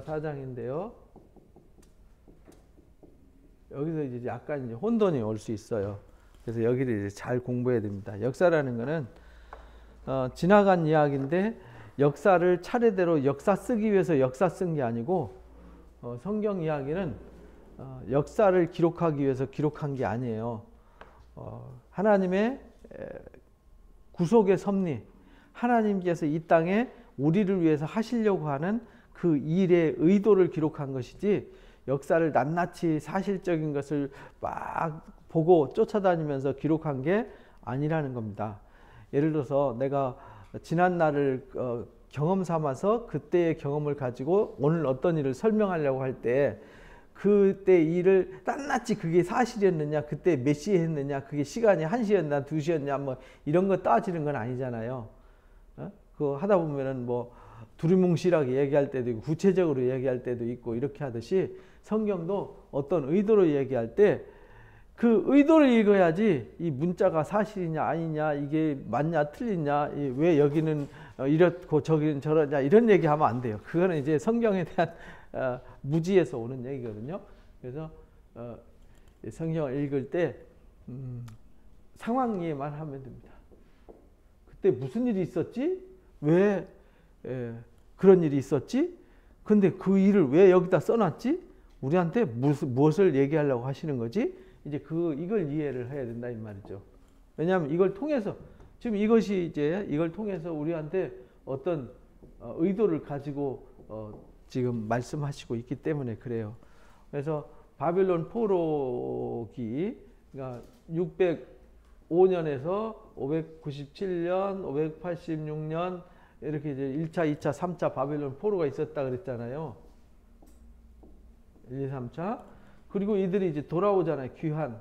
4장인데요. 여기서 이제 약간 이제 혼돈이 올 수 있어요. 그래서 여기를 이제 잘 공부해야 됩니다. 역사라는 거는 지나간 이야기인데 역사를 차례대로 역사 쓰기 위해서 역사 쓴 게 아니고 성경 이야기는 역사를 기록하기 위해서 기록한 게 아니에요. 하나님의 구속의 섭리, 하나님께서 이 땅에 우리를 위해서 하시려고 하는 그 일의 의도를 기록한 것이지 역사를 낱낱이 사실적인 것을 막 보고 쫓아다니면서 기록한 게 아니라는 겁니다. 예를 들어서 내가 지난 날을 경험 삼아서 그때의 경험을 가지고 오늘 어떤 일을 설명하려고 할 때 그때 일을 낱낱이 그게 사실이었느냐, 그때 몇 시에 했느냐, 그게 시간이 1시였나 2시였냐 뭐 이런 거 따지는 건 아니잖아요. 그거 하다 보면은 뭐 두리뭉실하게 얘기할 때도 있고 구체적으로 얘기할 때도 있고 이렇게 하듯이 성경도 어떤 의도로 얘기할 때 그 의도를 읽어야지 이 문자가 사실이냐 아니냐, 이게 맞냐 틀리냐, 왜 여기는 이렇고 저기는 저러냐 이런 얘기하면 안 돼요. 그거는 이제 성경에 대한 무지에서 오는 얘기거든요. 그래서 성경을 읽을 때 상황 이해만 하면 됩니다. 그때 무슨 일이 있었지? 왜 그런 일이 있었지? 근데 그 일을 왜 여기다 써놨지? 우리한테 무엇을 얘기하려고 하시는 거지? 이제 이걸 이해를 해야 된다 이 말이죠. 왜냐하면 이걸 통해서 지금 이것이 이제 이걸 통해서 우리한테 어떤 의도를 가지고 지금 말씀하시고 있기 때문에 그래요. 그래서 바벨론 포로기 그러니까 605년에서 597년, 586년 이렇게 이제 1차, 2차, 3차 바벨론 포로가 있었다 그랬잖아요. 1, 2, 3차. 그리고 이들이 이제 돌아오잖아요. 귀환.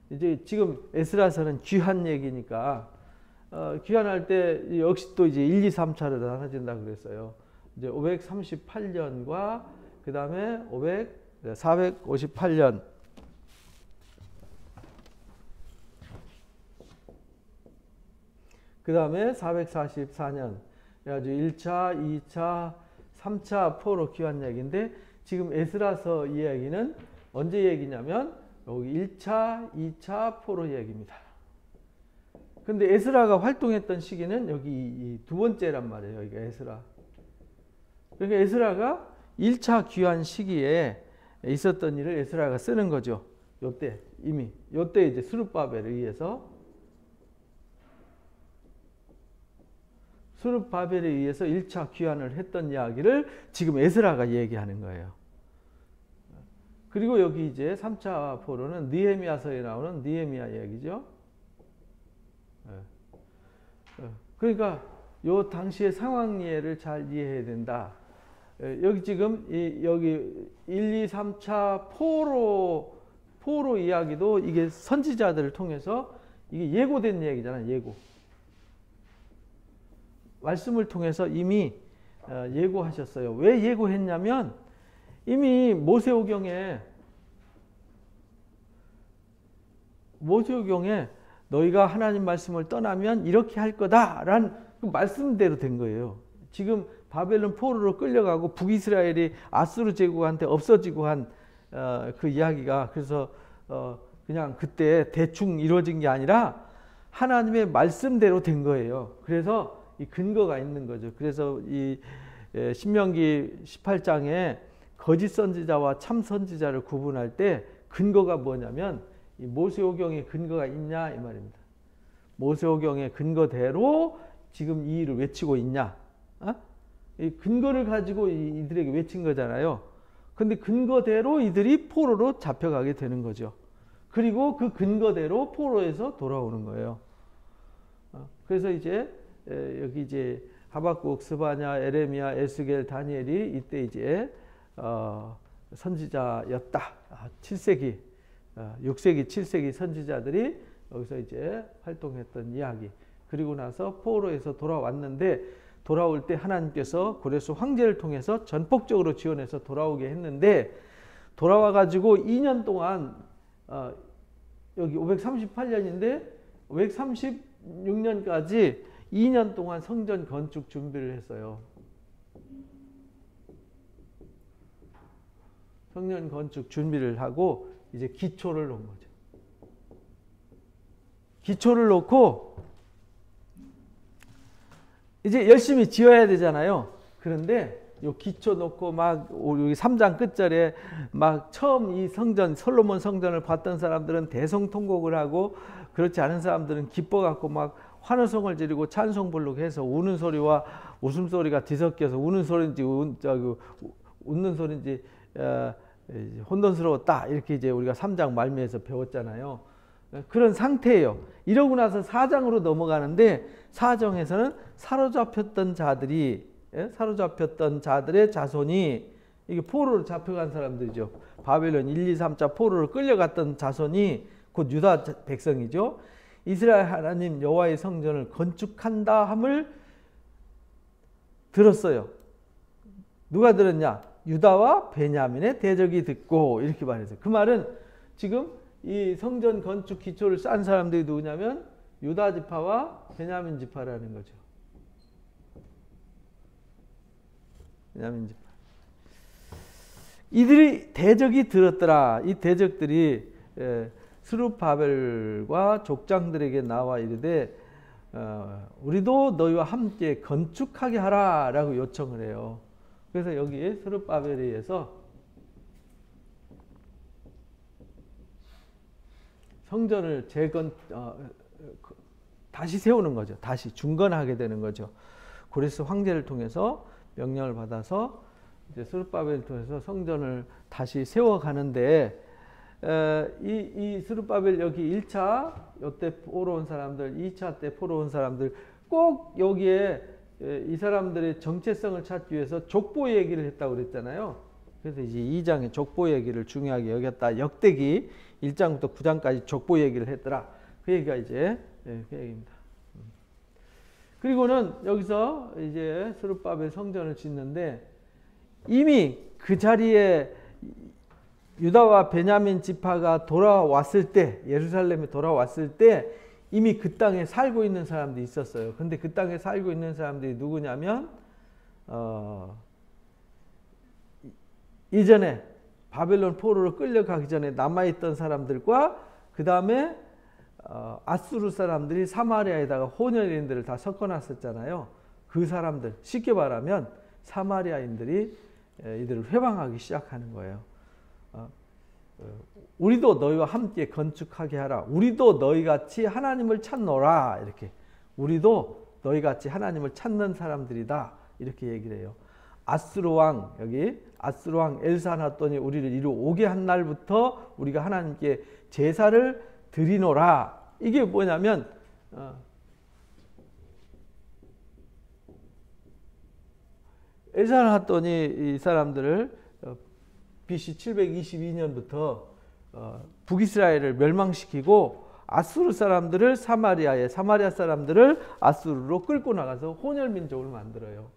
이제 지금 에스라서는 귀환 얘기니까 귀환할 때 역시 또 이제 1, 2, 3차로 나눠진다 그랬어요. 이제 538년과 그 다음에 458년. 그 다음에 444년. 그래가지고 1차, 2차, 3차 포로 귀환 얘기인데 지금 에스라서 이야기는 언제 얘기냐면 여기 1차, 2차 포로 얘기입니다. 근데 에스라가 활동했던 시기는 여기 이 두 번째란 말이에요. 여기가 에스라. 그러니까 에스라가 1차 귀환 시기에 있었던 일을 에스라가 쓰는 거죠. 요때 이미 요때 이제 스룹바벨에 의해서 스룹바벨에 의해서 1차 귀환을 했던 이야기를 지금 에스라가 얘기하는 거예요. 그리고 여기 이제 3차 포로는 느헤미야서에 나오는 느헤미야 이야기죠. 그러니까 요 당시의 상황 이해를 잘 이해해야 된다. 여기 지금 여기 1, 2, 3차 포로 이야기도 이게 선지자들을 통해서 이게 예고된 얘기잖아요. 예고. 말씀을 통해서 이미 예고하셨어요. 왜 예고했냐면 이미 모세오경에 너희가 하나님 말씀을 떠나면 이렇게 할 거다라는 그 말씀대로 된 거예요. 지금 바벨론 포로로 끌려가고 북이스라엘이 아수르 제국한테 없어지고 한 그 이야기가 그래서 그냥 그때 대충 이루어진 게 아니라 하나님의 말씀대로 된 거예요. 그래서 이 근거가 있는 거죠. 그래서 이 신명기 18장에 거짓 선지자와 참 선지자를 구분할 때 근거가 뭐냐면 이 모세오경에 근거가 있냐 이 말입니다. 모세오경의 근거대로 지금 이 일을 외치고 있냐? 이 근거를 가지고 이들에게 외친 거잖아요. 근데 근거대로 이들이 포로로 잡혀가게 되는 거죠. 그리고 그 근거대로 포로에서 돌아오는 거예요. 그래서 이제 여기 이제 하박국, 스바냐, 에레미야, 에스겔, 다니엘이 이때 이제 선지자였다. 7세기, 6세기, 7세기 선지자들이 여기서 이제 활동했던 이야기. 그리고 나서 포로에서 돌아왔는데 돌아올 때 하나님께서 고레스 황제를 통해서 전폭적으로 지원해서 돌아오게 했는데 돌아와 가지고 2년 동안 여기 538년인데 536년까지 2년 동안 성전 건축 준비를 했어요. 성전 건축 준비를 하고 이제 기초를 놓은 거죠. 기초를 놓고 이제 열심히 지어야 되잖아요. 그런데 요 기초 놓고 막 여기 3장 끝절에 막 처음 이 성전 솔로몬 성전을 봤던 사람들은 대성통곡을 하고 그렇지 않은 사람들은 기뻐 갖고 막 환호성을 지르고 찬송 부르고 해서 우는 소리와 웃음소리가 뒤섞여서 우는 소리인지 웃는 소리인지 혼돈스러웠다 이렇게 이제 우리가 3장 말미에서 배웠잖아요. 그런 상태예요. 이러고 나서 4장으로 넘어가는데 4장에서는 사로잡혔던 자들의 자손이 이게 포로로 잡혀간 사람들이죠. 바벨론 1, 2, 3자 포로로 끌려갔던 자손이 곧 유다 백성이죠. 이스라엘 하나님 여호와의 성전을 건축한다 함을 들었어요. 누가 들었냐? 유다와 베냐민의 대적이 듣고 이렇게 말했어요. 그 말은 지금 이 성전 건축 기초를 싼 사람들이 누구냐면 유다 지파와 베냐민 지파라는 거죠. 베냐민 지파. 이들이 대적이 들었더라. 이 대적들이 스룹바벨과 족장들에게 나와 이르되 우리도 너희와 함께 건축하게 하라라고 요청을 해요. 그래서 여기에 스룹바벨에 의해서 성전을 다시 세우는 거죠. 다시 중건하게 되는 거죠. 고레스 황제를 통해서 명령을 받아서 이제 스룹바벨을 통해서 성전을 다시 세워가는데 이 스룹바벨 여기 1차 요때 포로 온 사람들, 2차 때 포로 온 사람들 꼭 여기에 이 사람들의 정체성을 찾기 위해서 족보 얘기를 했다고 그랬잖아요. 그래서 이제 2장의 족보 얘기를 중요하게 여겼다. 역대기 1장부터 9장까지 족보 얘기를 했더라. 그 얘기가 이제 그 얘기입니다. 그리고는 여기서 이제 스룹바벨 성전을 짓는데 이미 그 자리에 유다와 베냐민 지파가 돌아왔을 때, 예루살렘에 돌아왔을 때 이미 그 땅에 살고 있는 사람들이 있었어요. 근데 그 땅에 살고 있는 사람들이 누구냐면 이전에 바벨론 포로로 끌려가기 전에 남아있던 사람들과 그 다음에 아수르 사람들이 사마리아에다가 혼혈인들을 다 섞어놨었잖아요. 그 사람들, 쉽게 말하면 사마리아인들이 이들을 회방하기 시작하는 거예요. 우리도 너희와 함께 건축하게 하라. 우리도 너희같이 하나님을 찾노라. 이렇게. 우리도 너희같이 하나님을 찾는 사람들이다. 이렇게 얘기를 해요. 아수르 왕, 여기 아수르 왕 엘사나돈이 우리를 이루 오게 한 날부터 우리가 하나님께 제사를 드리노라. 이게 뭐냐면 엘사나돈이 이 사람들을 BC 722년부터 북이스라엘을 멸망시키고 아수르 사람들을 사마리아 사람들을 아수르로 끌고 나가서 혼혈민족을 만들어요.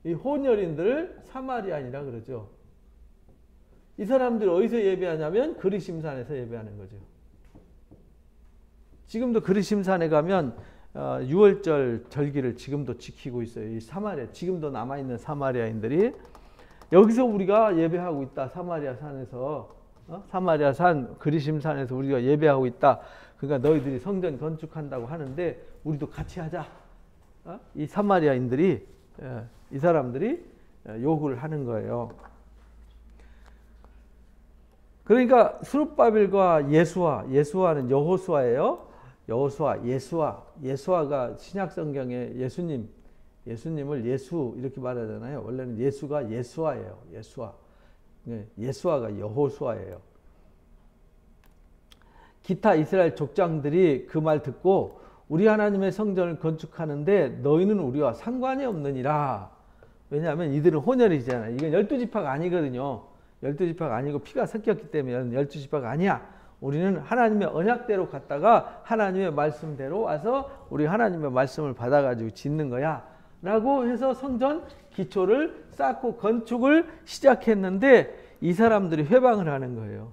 이 혼혈인들을 사마리안이라 그러죠. 이 사람들 어디서 예배하냐면 그리심산에서 예배하는 거죠. 지금도 그리심산에 가면 6월절 절기를 지금도 지키고 있어요. 이 사마리아, 지금도 남아있는 사마리아인들이 여기서 우리가 예배하고 있다. 사마리아 산에서 사마리아 산 그리심산에서 우리가 예배하고 있다. 그러니까 너희들이 성전 건축한다고 하는데 우리도 같이 하자. 이 사마리아인들이 이 사람들이 요구를 하는 거예요. 그러니까 스룹바벨과 예수아는 여호수아예요. 예수아가 신약 성경에 예수님을 예수 이렇게 말하잖아요. 원래는 예수가 예수아예요. 예수아가 여호수아예요. 기타 이스라엘 족장들이 그 말 듣고 우리 하나님의 성전을 건축하는데 너희는 우리와 상관이 없느니라. 왜냐하면 이들은 혼혈이잖아요. 이건 12지파가 아니거든요. 12지파가 아니고 피가 섞였기 때문에 12지파가 아니야. 우리는 하나님의 언약대로 갔다가 하나님의 말씀대로 와서 우리 하나님의 말씀을 받아가지고 짓는 거야 라고 해서 성전 기초를 쌓고 건축을 시작했는데 이 사람들이 회방을 하는 거예요.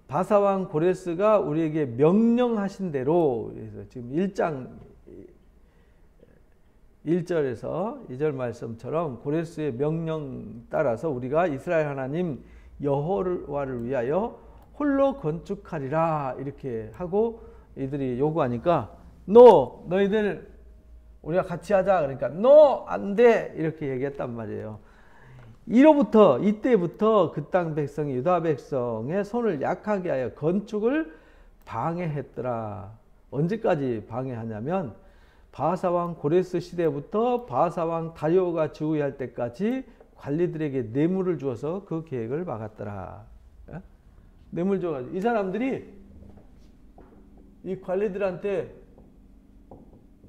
바사왕 고레스가 우리에게 명령하신 대로, 그래서 지금 1장 1절에서 2절 말씀처럼 고레스의 명령 따라서 우리가 이스라엘 하나님 여호와를 위하여 홀로 건축하리라 이렇게 하고 이들이 요구하니까 너희들 우리가 같이 하자 그러니까 안 돼 이렇게 얘기했단 말이에요. 이때부터 그 땅 백성이 유다 백성의 손을 약하게 하여 건축을 방해했더라. 언제까지 방해하냐면 바하사왕 고레스 시대부터 바하사왕 다리오가 즉위할 때까지 관리들에게 뇌물을 주어서 그 계획을 막았더라. 뇌물 줘가지고 이 사람들이 이 관리들한테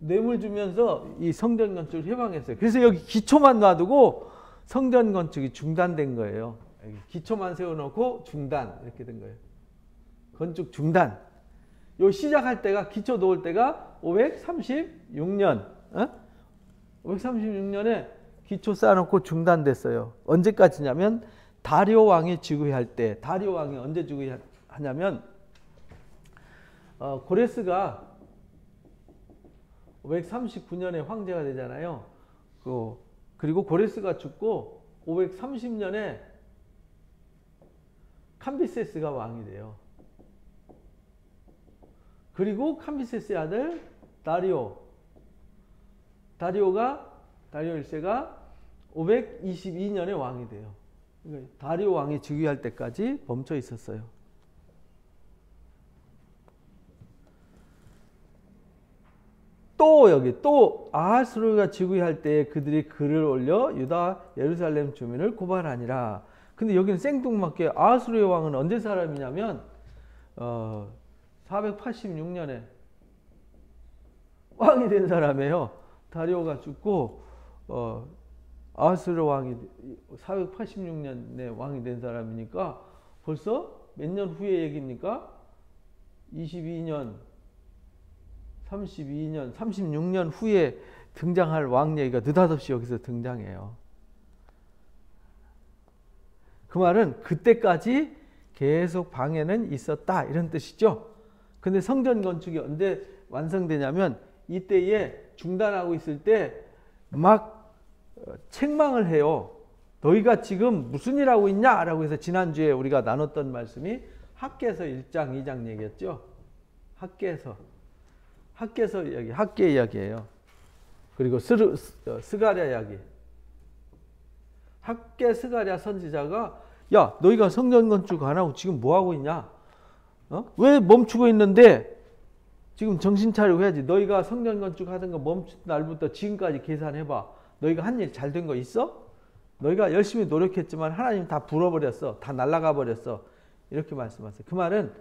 뇌물 주면서 이 성전 건축을 해방했어요. 그래서 여기 기초만 놔두고 성전 건축이 중단된 거예요. 여기 기초만 세워놓고 중단 이렇게 된 거예요. 건축 중단. 요 시작할 때가 기초 놓을 때가 536년. 536년에 기초 쌓아놓고 중단됐어요. 언제까지냐면 다리오 왕이 즉위할 때. 다리오 왕이 언제 즉위하냐면 고레스가 539년에 황제가 되잖아요. 그리고 고레스가 죽고 530년에 캄비세스가 왕이 돼요. 그리고 캄비세스의 아들 다리오 1세가 522년에 왕이 돼요. 그러니까 다리오 왕이 즉위할 때까지 멈춰 있었어요. 또 아하스로가 즉위할 때 그들이 글을 올려 유다 예루살렘 주민을 고발하니라. 근데 여기는 생뚱맞게 아하스로의 왕은 언제 사람이냐면 486년에 왕이 된 사람이에요. 다리오가 죽고 아하스로 왕이 486년에 왕이 된 사람이니까 벌써 몇 년 후의 얘기입니까? 22년 32년, 36년 후에 등장할 왕 얘기가 느닷없이 여기서 등장해요. 그 말은 그때까지 계속 방해는 있었다 이런 뜻이죠. 근데 성전 건축이 언제 완성되냐면 이때에 중단하고 있을 때 막 책망을 해요. 너희가 지금 무슨 일 하고 있냐? 라고 해서 지난주에 우리가 나눴던 말씀이 학개서 1장 2장 얘기했죠. 학개서 이야기, 학개 이야기예요. 그리고 스가랴 이야기. 학개 스가랴 선지자가 야 너희가 성전 건축 안 하고 지금 뭐 하고 있냐? 왜 멈추고 있는데 지금 정신 차리고 해야지. 너희가 성전 건축 하던 거 멈춘 날부터 지금까지 계산해봐. 너희가 한 일 잘 된 거 있어? 너희가 열심히 노력했지만 하나님 다 불어버렸어. 다 날아가 버렸어. 이렇게 말씀하세요. 그 말은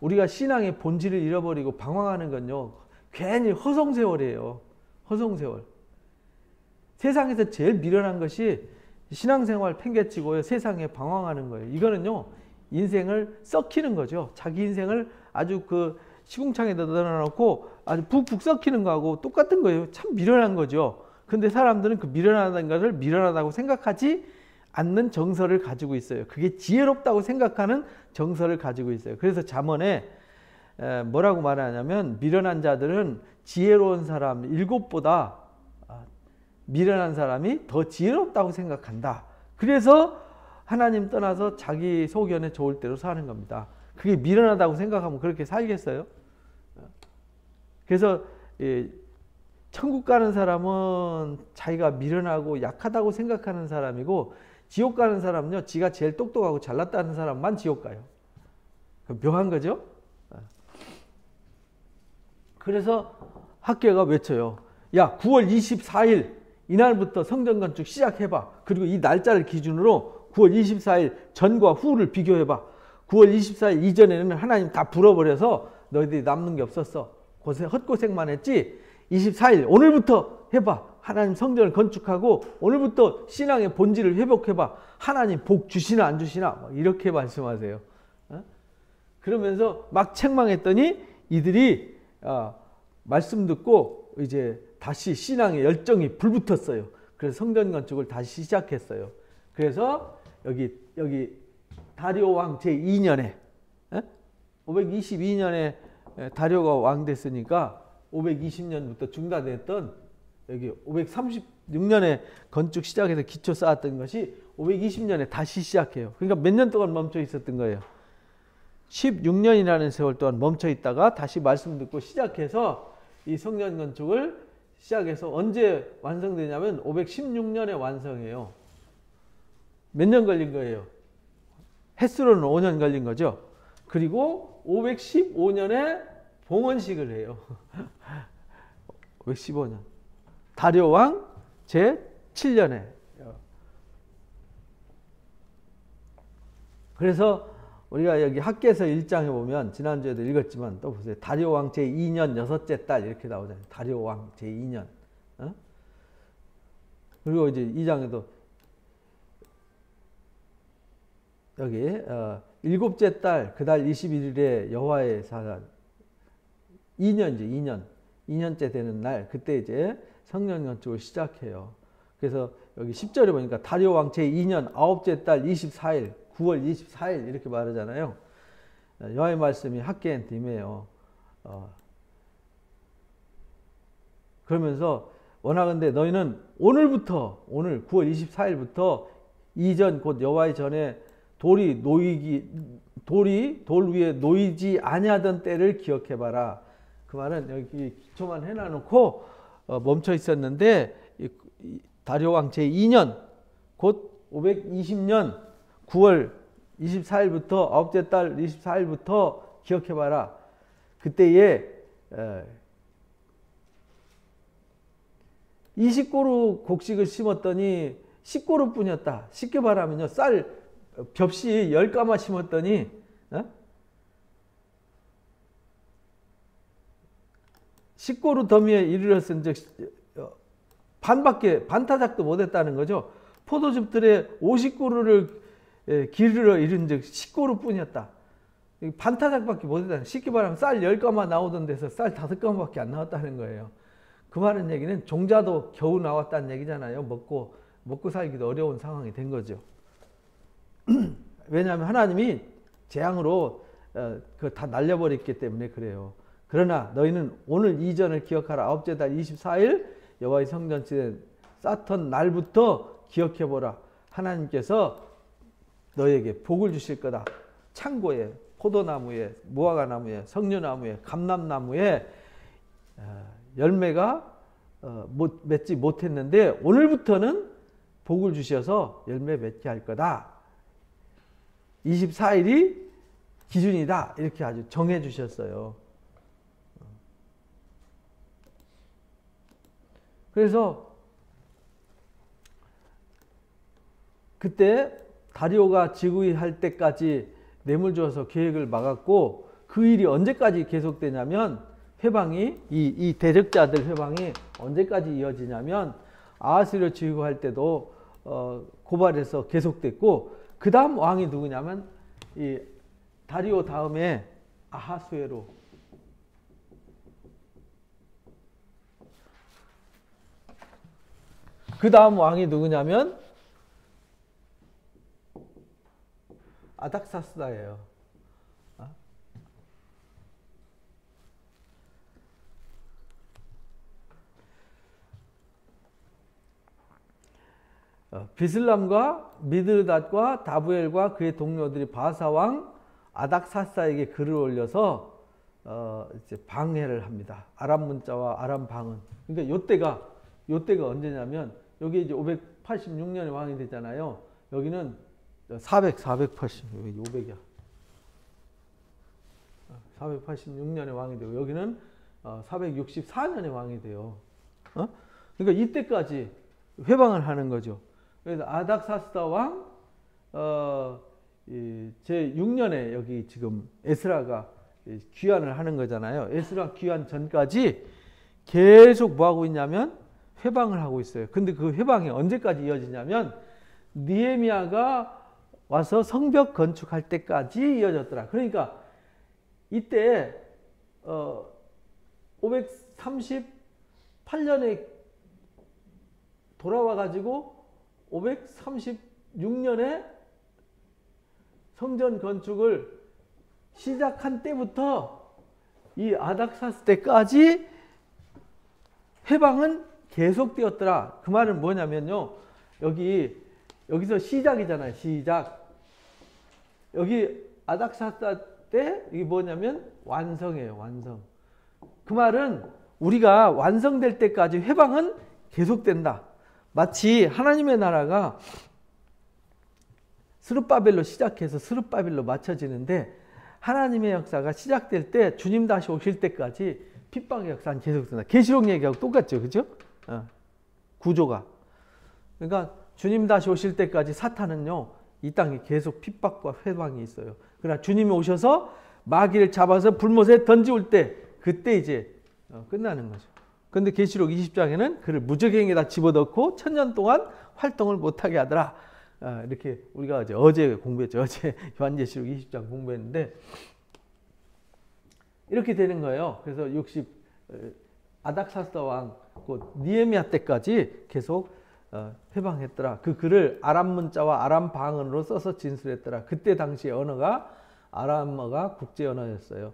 우리가 신앙의 본질을 잃어버리고 방황하는 건요. 괜히 허송세월이에요. 허송세월. 세상에서 제일 미련한 것이 신앙생활 팽개치고 세상에 방황하는 거예요. 이거는요. 인생을 썩히는 거죠. 자기 인생을 아주 그 시궁창에다 넣어놓고 아주 푹푹 썩히는 거하고 똑같은 거예요. 참 미련한 거죠. 근데 사람들은 그 미련하다는 것을 미련하다고 생각하지 않는 정서를 가지고 있어요. 그게 지혜롭다고 생각하는 정서를 가지고 있어요. 그래서 잠언에 뭐라고 말하냐면 미련한 자들은 지혜로운 사람 7보다 미련한 사람이 더 지혜롭다고 생각한다. 그래서 하나님 떠나서 자기 소견에 좋을 대로 사는 겁니다. 그게 미련하다고 생각하면 그렇게 살겠어요? 그래서 천국 가는 사람은 자기가 미련하고 약하다고 생각하는 사람이고 지옥 가는 사람은요. 지가 제일 똑똑하고 잘났다는 사람만 지옥 가요. 묘한 거죠? 그래서 학개가 외쳐요. 야 9월 24일 이날부터 성전 건축 시작해봐. 그리고 이 날짜를 기준으로 9월 24일 전과 후를 비교해봐. 9월 24일 이전에는 하나님 다 불어버려서 너희들이 남는 게 없었어. 헛고생만 했지. 24일 오늘부터 해봐. 하나님 성전을 건축하고 오늘부터 신앙의 본질을 회복해봐. 하나님 복 주시나 안 주시나 이렇게 말씀하세요. 그러면서 막 책망했더니 이들이 말씀 듣고 이제 다시 신앙의 열정이 불붙었어요. 그래서 성전 건축을 다시 시작했어요. 그래서 여기 다리오 왕 제2년에 522년에 다리오가 왕 됐으니까 520년부터 중단됐던 여기 536년에 건축 시작해서 기초 쌓았던 것이 520년에 다시 시작해요. 그러니까 몇 년 동안 멈춰 있었던 거예요. 16년이라는 세월 동안 멈춰 있다가 다시 말씀 듣고 시작해서 이 성전 건축을 시작해서 언제 완성되냐면 516년에 완성해요. 몇 년 걸린 거예요? 횟수로는 5년 걸린 거죠. 그리고 515년에 봉헌식을 해요. 515년. 다리오 왕 제7년에. 그래서 우리가 여기 학계서 1장에 보면 지난주에도 읽었지만 또 보세요. 다리오 왕 제2년 여섯째 달 이렇게 나오잖아요. 다리오 왕 제2년. 그리고 이제 2장에도 여기 일곱째 달 그 달 21일에 여호와의 사자 2년이죠. 2년째 되는 날 그때 이제 성전 건축을 시작해요. 그래서 여기 10절에 보니까 다리오 왕 제2년 아홉째 달 24일 9월 24일 이렇게 말하잖아요. 여호와의 말씀이 학계한테 임해요. 그러면서 원하건대 너희는 오늘부터 오늘 9월 24일부터 이전 곧 여호와의 전에 돌 위에 놓이지 아니하던 때를 기억해봐라. 그 말은 여기 기초만 해놔놓고 멈춰 있었는데 다리오 왕 제2년 곧 520년 9월 24일부터 아홉째 달 24일부터 기억해봐라. 그때에 20고루 곡식을 심었더니 10고루뿐이었다. 쉽게 말하면요. 쌀 벽시 10가마 심었더니 10고루 더미에 이르렀은즉 반타작도 못했다는 거죠. 포도즙들의 50고루를 기르러 이른즉 10고루뿐이었다. 반타작밖에 못했다는. 쉽게 말하면 쌀 10가마 나오던 데서 쌀 5가마밖에 안 나왔다는 거예요. 그 말은 얘기는 종자도 겨우 나왔다는 얘기잖아요. 먹고 살기도 어려운 상황이 된 거죠. 왜냐하면 하나님이 재앙으로 그걸 다 날려버렸기 때문에 그래요. 그러나 너희는 오늘 이전을 기억하라. 아홉째 달 24일 여호와의 성전집에 쌓던 날부터 기억해보라. 하나님께서 너에게 복을 주실 거다. 창고에, 포도나무에, 무화과나무에, 석류나무에, 감람나무에 열매가 맺지 못했는데 오늘부터는 복을 주셔서 열매 맺게 할 거다. 24일이 기준이다. 이렇게 아주 정해 주셨어요. 그래서 그때 다리오가 즉위할 때까지 뇌물 주어서 계획을 막았고 그 일이 언제까지 계속되냐면 회방이 이 대적자들 회방이 언제까지 이어지냐면 아하스로 즉위할 때도 고발해서 계속됐고 그 다음 왕이 누구냐면 이 다리오 다음에 아하수에로. 그 다음 왕이 누구냐면 아닥사스다예요. 비슬람과 미드르닷과 다부엘과 그의 동료들이 바사왕 아닥사스다에게 글을 올려서 이제 방해를 합니다. 아람 문자와 아람 방언. 그러니까 요때가 언제냐면 여기 이제 586년에 왕이 되잖아요. 여기는 480, 여기 500이야. 486년에 왕이 되고 여기는 464년에 왕이 돼요. 그러니까 이때까지 회방을 하는 거죠. 그래서 아닥사스다 왕 제6년에 여기 지금 에스라가 귀환을 하는 거잖아요. 에스라 귀환 전까지 계속 뭐 하고 있냐면 회방을 하고 있어요. 근데 그 회방이 언제까지 이어지냐면 느헤미야가 와서 성벽 건축할 때까지 이어졌더라. 그러니까 이때 538년에 돌아와 가지고 536년에 성전 건축을 시작한 때부터 이 아닥사스 때까지 회방은 계속되었더라. 그 말은 뭐냐면요. 여기서 시작이잖아요. 시작. 여기 아닥사스다 때 이게 뭐냐면 완성이에요. 완성. 그 말은 우리가 완성될 때까지 회방은 계속된다. 마치 하나님의 나라가 스룹바벨로 시작해서 스룹바벨로 맞춰지는데 하나님의 역사가 시작될 때 주님 다시 오실 때까지 핍박의 역사는 계속된다. 계시록 얘기하고 똑같죠. 그죠? 구조가. 그러니까 주님 다시 오실 때까지 사탄은요. 이 땅에 계속 핍박과 회방이 있어요. 그러나 주님이 오셔서 마귀를 잡아서 불못에 던지올 때 그때 이제 끝나는 거죠. 그런데 계시록 20장에는 그를 무적행에다 집어넣고 1000년 동안 활동을 못하게 하더라. 이렇게 우리가 어제 공부했죠. 어제 요한계시록 20장 공부했는데 이렇게 되는 거예요. 그래서 아닥사스다 왕 니에미아 때까지 계속 회방했더라. 그 글을 아람 문자와 아람 방언으로 써서 진술했더라. 그때 당시 언어가 아람어가 국제 언어였어요.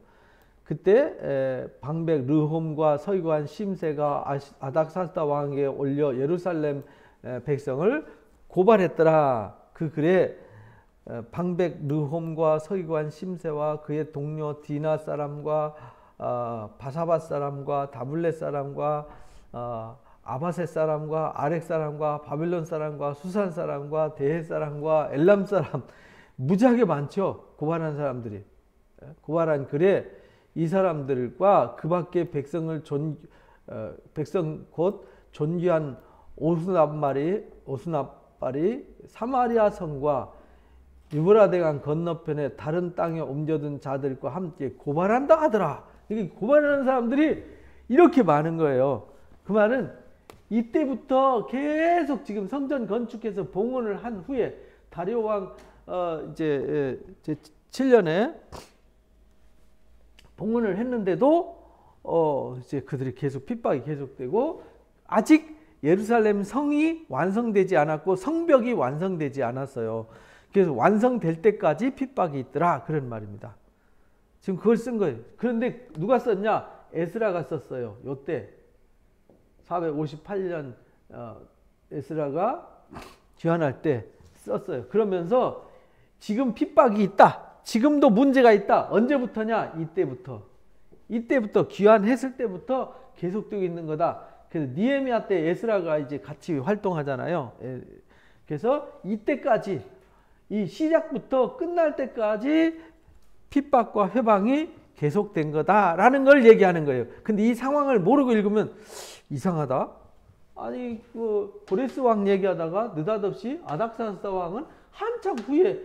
그때 방백 르홈과 서기관 심세가 아닥사스다 왕에게 올려 예루살렘 백성을 고발했더라. 그 글에 방백 르홈과 서기관 심세와 그의 동료 디나 사람과 바사바 사람과 다블렛 사람과 아바셋 사람과 아렉 사람과 바빌론 사람과 수산 사람과 대해 사람과 엘람 사람 무지하게 많죠. 고발한 사람들이. 고발한 글에 이 사람들과 그 밖에 백성 곧 존귀한 오스납발이 사마리아 성과 유브라데강 건너편에 다른 땅에 옮겨둔 자들과 함께 고발한다 하더라. 이게 고발하는 사람들이 이렇게 많은 거예요. 그 말은 이때부터 계속 지금 성전 건축해서 봉헌을 한 후에 다리오 왕 이제 7년에 봉헌을 했는데도 이제 그들이 계속 핍박이 계속되고 아직 예루살렘 성이 완성되지 않았고 성벽이 완성되지 않았어요. 그래서 완성될 때까지 핍박이 있더라. 그런 말입니다. 지금 그걸 쓴 거예요. 그런데 누가 썼냐? 에스라가 썼어요. 요때 458년 에스라가 귀환할 때 썼어요. 그러면서 지금 핍박이 있다. 지금도 문제가 있다. 언제부터냐? 이때부터 귀환했을 때부터 계속되고 있는 거다. 그래서 니에미아 때 에스라가 이제 같이 활동하잖아요. 그래서 이때까지 이 시작부터 끝날 때까지 핍박과 회방이 계속된 거다라는 걸 얘기하는 거예요. 근데 이 상황을 모르고 읽으면 이상하다. 아니 그 고레스 왕 얘기하다가 느닷없이 아닥사스다 왕은 한참 후에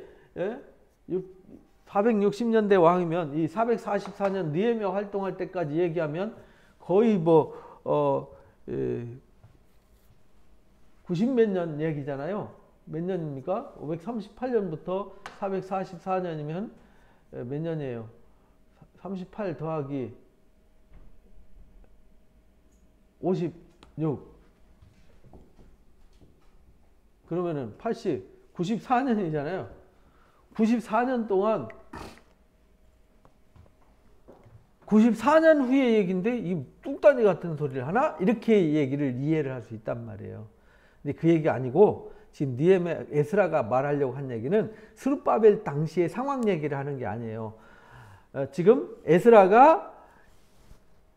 460년대 왕이면 이 444년 느헤미야 활동할 때까지 얘기하면 거의 90몇 년 얘기잖아요. 몇 년입니까? 538년부터 444년이면 몇 년이에요? 38 더하기 56 그러면은 94년이잖아요. 94년 동안 94년 후의 얘기인데 이 뚱딴이 같은 소리를 하나? 이렇게 얘기를 이해를 할 수 있단 말이에요. 근데 그 얘기 아니고 지금 니에미야 에스라가 말하려고 한 얘기는 스룹바벨 당시의 상황 얘기를 하는 게 아니에요. 지금 에스라가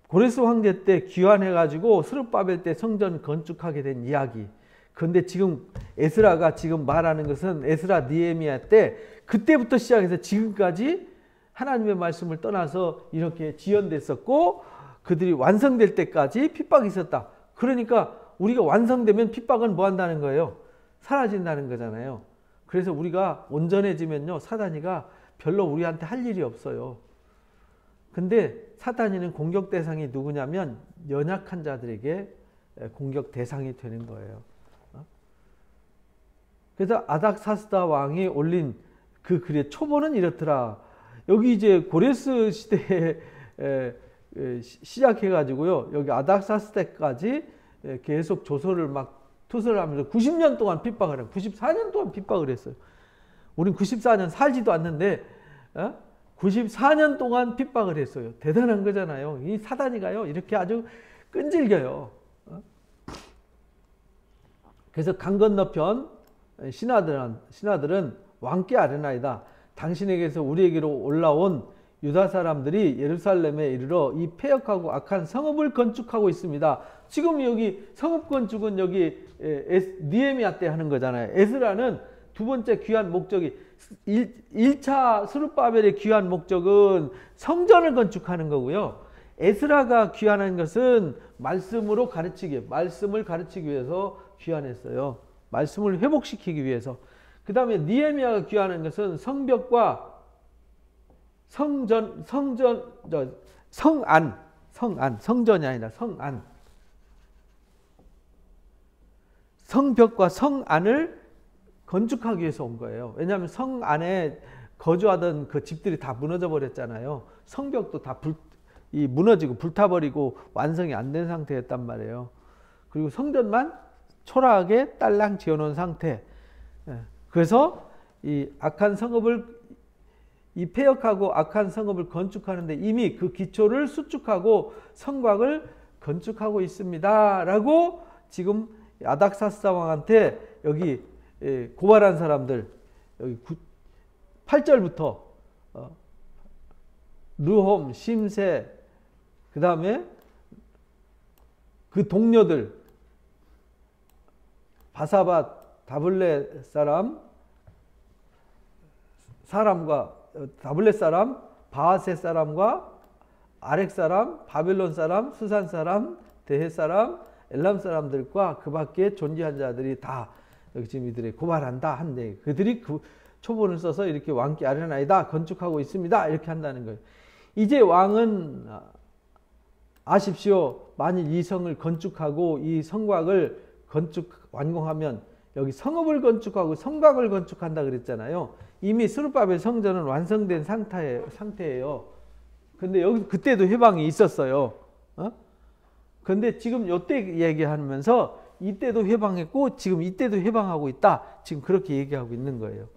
고레스 황제 때 귀환해가지고 스룹바벨 때 성전 건축하게 된 이야기. 그런데 지금 에스라가 지금 말하는 것은 에스라 니에미야 때 그때부터 시작해서 지금까지 하나님의 말씀을 떠나서 이렇게 지연됐었고 그들이 완성될 때까지 핍박이 있었다. 그러니까 우리가 완성되면 핍박은 뭐 한다는 거예요? 사라진다는 거잖아요. 그래서 우리가 온전해지면요 사단이가 별로 우리한테 할 일이 없어요. 근데 사단이는 공격 대상이 누구냐면 연약한 자들에게 공격 대상이 되는 거예요. 그래서 아닥사스다 왕이 올린 그 글의 초본은 이렇더라. 여기 이제 고레스 시대에 시작해가지고요. 여기 아닥사스다까지 계속 조서를 막 투서를 하면서 90년 동안 핍박을 해요. 94년 동안 핍박을 했어요. 우린 94년 살지도 않는데 94년 동안 핍박을 했어요. 대단한 거잖아요. 이 사단이가요. 이렇게 아주 끈질겨요. 그래서 강 건너편 신하들은 왕께 아뢰나이다. 당신에게서 우리에게로 올라온 유다 사람들이 예루살렘에 이르러 이 패역하고 악한 성읍을 건축하고 있습니다. 지금 여기 성읍 건축은 여기 느헤미야 때 하는 거잖아요. 에스라는 두 번째 귀한 목적이 1차 스룹바벨의 귀한 목적은 성전을 건축하는 거고요. 에스라가 귀환한 것은 말씀을 가르치기 위해서 귀환했어요. 말씀을 회복시키기 위해서. 그 다음에 느헤미야가 귀환한 것은 성벽과 성전이 아니라 성안. 성벽과 성안을 건축하기 위해서 온 거예요. 왜냐하면 성 안에 거주하던 그 집들이 다 무너져 버렸잖아요. 성벽도 다 무너지고 불타버리고 완성이 안 된 상태였단 말이에요. 그리고 성전만 초라하게 딸랑 지어놓은 상태. 그래서 이 폐역하고 악한 성읍을 건축하는데 이미 그 기초를 수축하고 성곽을 건축하고 있습니다. 라고 지금 아닥사스다 왕한테 여기 고발한 사람들, 여기 8절부터 르홈, 심세, 그 다음에 그 동료들, 바사밧, 다블렛 사람, 바하셋 사람과 아렉 사람, 바벨론 사람, 수산 사람, 대헤 사람, 엘람 사람들과 그 밖에 존귀한 자들이 다 여기 지금 이들이 고발한다 한데 그들이 그 초본을 써서 이렇게 왕께 아뢰나이다 건축하고 있습니다. 이렇게 한다는 거예요. 이제 왕은 아십시오. 만일 이 성을 건축하고 이 성곽을 완공하면 여기 성읍을 건축하고 성곽을 건축한다 그랬잖아요. 이미 스룹바벨 성전은 완성된 상태예요. 근데 여기 그때도 회방이 있었어요. 근데 지금 요때 얘기하면서 이때도 회방했고 지금 이때도 회방하고 있다. 지금 그렇게 얘기하고 있는 거예요.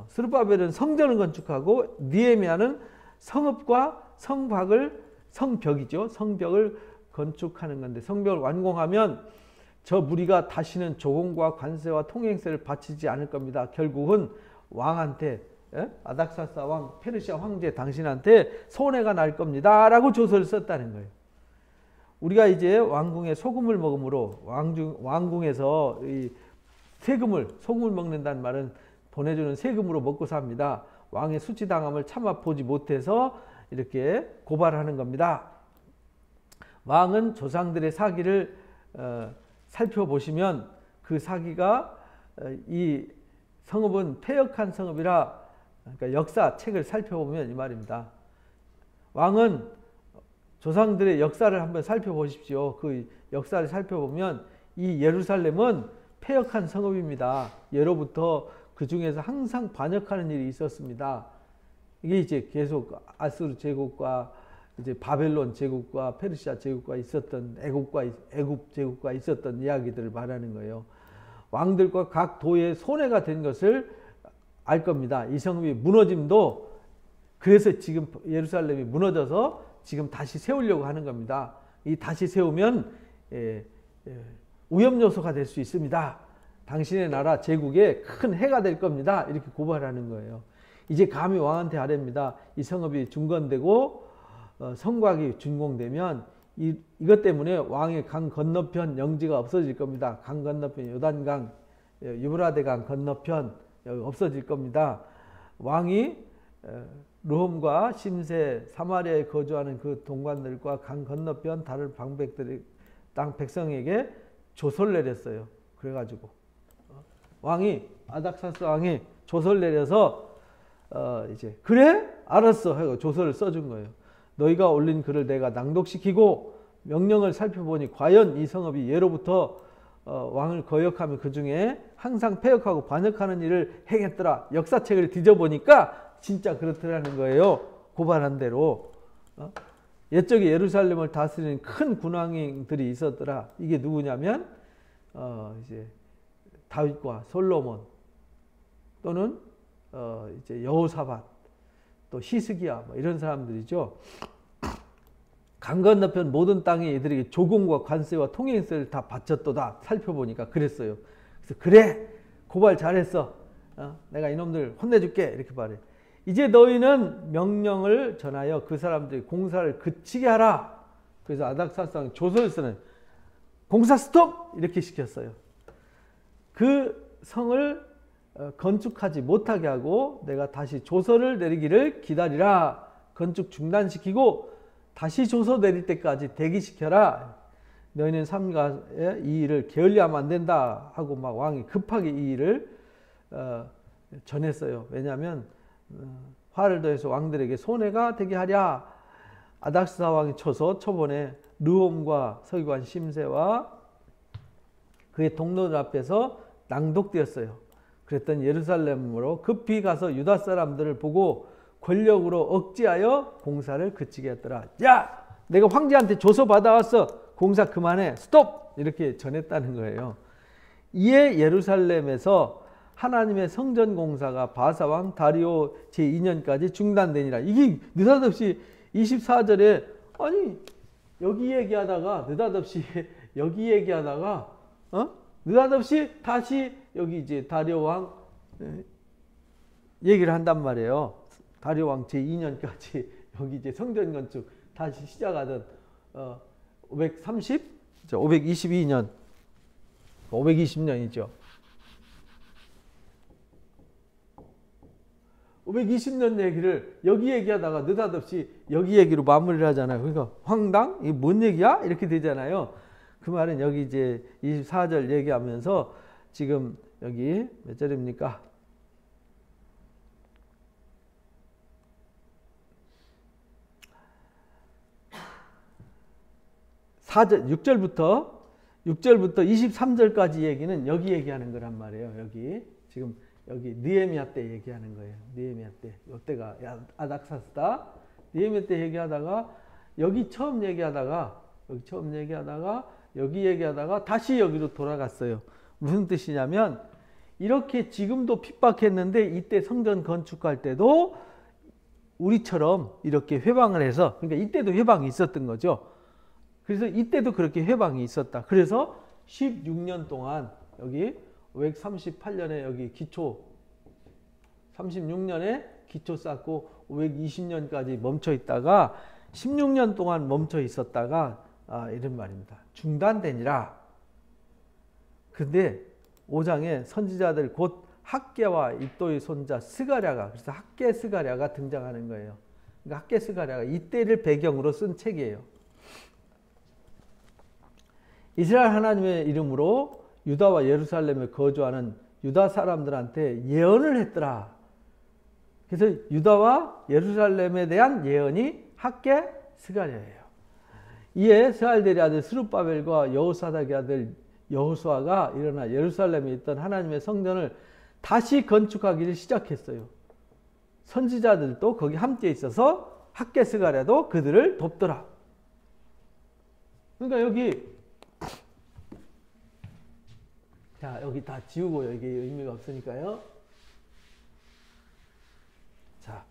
스룹바벨은 성전을 건축하고 느헤미야는 성읍과 성벽이죠. 성벽을 건축하는 건데 성벽을 완공하면 저 무리가 다시는 조공과 관세와 통행세를 바치지 않을 겁니다. 결국은 왕한테 아닥사스다 왕 페르시아 황제 당신한테 손해가 날 겁니다. 라고 조서를 썼다는 거예요. 우리가 이제 왕궁에 소금을 먹음으로 왕궁에서 이 소금을 먹는다는 말은 보내주는 세금으로 먹고 삽니다. 왕의 수치당함을 참아 보지 못해서 이렇게 고발하는 겁니다. 왕은 조상들의 사기를 살펴보시면 그 사기가 이 성읍은 패역한 성읍이라 그러니까 역사책을 살펴보면 이 말입니다. 왕은 조상들의 역사를 한번 살펴보십시오. 그 역사를 살펴보면 이 예루살렘은 패역한 성읍입니다. 예로부터 그 중에서 항상 반역하는 일이 있었습니다. 이게 이제 계속 아수르 제국과 이제 바벨론 제국과 페르시아 제국과 있었던 애굽 제국과 있었던 이야기들을 말하는 거예요. 왕들과 각 도의 손해가 된 것을 알 겁니다. 이 성읍이 무너짐도 그래서 지금 예루살렘이 무너져서 지금 다시 세우려고 하는 겁니다. 이 다시 세우면 위험 요소가 될 수 있습니다. 당신의 나라 제국에 큰 해가 될 겁니다. 이렇게 고발하는 거예요. 이제 감히 왕한테 아뢰입니다. 이 성읍이 중건되고 성곽이 준공되면 이것 때문에 왕의 강 건너편 영지가 없어질 겁니다. 강 건너편 요단강, 유브라데강 건너편 없어질 겁니다. 왕이 르홈과 심세, 사마리아에 거주하는 그 동관들과 강 건너편 다른 방백들의 땅 백성에게 조서를 내렸어요. 그래가지고 아닥사스 왕이 조서를 내려서 이제 그래 알았어 하고 조서를 써준 거예요. 너희가 올린 글을 내가 낭독시키고 명령을 살펴보니 과연 이 성읍이 예로부터 왕을 거역하며 그 중에 항상 패역하고 반역하는 일을 행했더라. 역사책을 뒤져보니까 진짜 그렇더라는 거예요. 고발한 대로. 옛적에 예루살렘을 다스리는 큰 군왕들이 있었더라. 이게 누구냐면 이제 다윗과 솔로몬 또는 이제 여호사밧 또 히스기야 뭐 이런 사람들이죠. 강 건너편 모든 땅에 이들에게 조공과 관세와 통행세를 다 바쳤도다. 살펴보니까 그랬어요. 그래서 그래, 고발 잘했어. 내가 이놈들 혼내줄게. 이렇게 말해. 이제 너희는 명령을 전하여 그 사람들이 공사를 그치게 하라. 그래서 아닥사스왕 조서에서는 공사 스톱! 이렇게 시켰어요. 그 성을 건축하지 못하게 하고 내가 다시 조서를 내리기를 기다리라. 건축 중단시키고 다시 조서 내릴 때까지 대기시켜라. 너희는 삼가에 이 일을 게을리하면 안 된다 하고 막 왕이 급하게 이 일을 전했어요. 왜냐하면 화를 더해서 왕들에게 손해가 되게 하랴. 아닥사 왕이 쳐서 초본에 르홈과 서기관 심세와 그의 동료들 앞에서 낭독되었어요. 그랬더니 예루살렘으로 급히 가서 유다 사람들을 보고 권력으로 억지하여 공사를 그치게 했더라. 야! 내가 황제한테 조서 받아왔어. 공사 그만해. 스톱! 이렇게 전했다는 거예요. 이에 예루살렘에서 하나님의 성전 공사가 바사왕 다리오 제2년까지 중단되니라. 이게 느닷없이 24절에 아니 여기 얘기하다가 느닷없이 여기 얘기하다가 느닷없이 다시 여기 이제 다리오 왕 얘기를 한단 말이에요. 다리오 왕 제2년까지 여기 이제 성전 건축 다시 시작하던 522년 520년이죠. 520년 얘기를 여기 얘기하다가 느닷없이 여기 얘기로 마무리를 하잖아요. 그러니까 황당? 이게 뭔 얘기야? 이렇게 되잖아요. 그 말은 여기 이제 24절 얘기하면서 지금 여기 몇 절입니까? 4절, 6절부터 23절까지 얘기는 여기 얘기하는 거란 말이에요. 여기 지금 여기 느헤미야 때 얘기하는 거예요. 느헤미야 때. 이때가 아닥사스다. 느헤미야 때 얘기하다가 여기 처음 얘기하다가 여기 얘기하다가 다시 여기로 돌아갔어요. 무슨 뜻이냐면 이렇게 지금도 핍박했는데 이때 성전 건축할 때도 우리처럼 이렇게 회방을 해서 그러니까 이때도 회방이 있었던 거죠. 그래서 이때도 그렇게 회방이 있었다. 그래서 16년 동안 여기 538년에 여기 기초 36년에 기초 쌓고 520년까지 멈춰 있다가 16년 동안 멈춰 있었다가 이런 말입니다. 중단되니라. 근데 5장에 선지자들 곧 학개와 입도의 손자 스가랴가 그래서 학개 스가랴가 등장하는 거예요. 그러니까 학개 스가랴가 이때를 배경으로 쓴 책이에요. 이스라엘 하나님의 이름으로 유다와 예루살렘에 거주하는 유다 사람들한테 예언을 했더라. 그래서 유다와 예루살렘에 대한 예언이 학개 스가랴예요. 이에 스알델의 아들 스룹바벨과 여호사닥의 아들 여호수아가 일어나 예루살렘에 있던 하나님의 성전을 다시 건축하기를 시작했어요. 선지자들도 거기 함께 있어서 학개 스가랴도 그들을 돕더라. 그러니까 여기 다 지우고 여기 의미가 없으니까요. 자.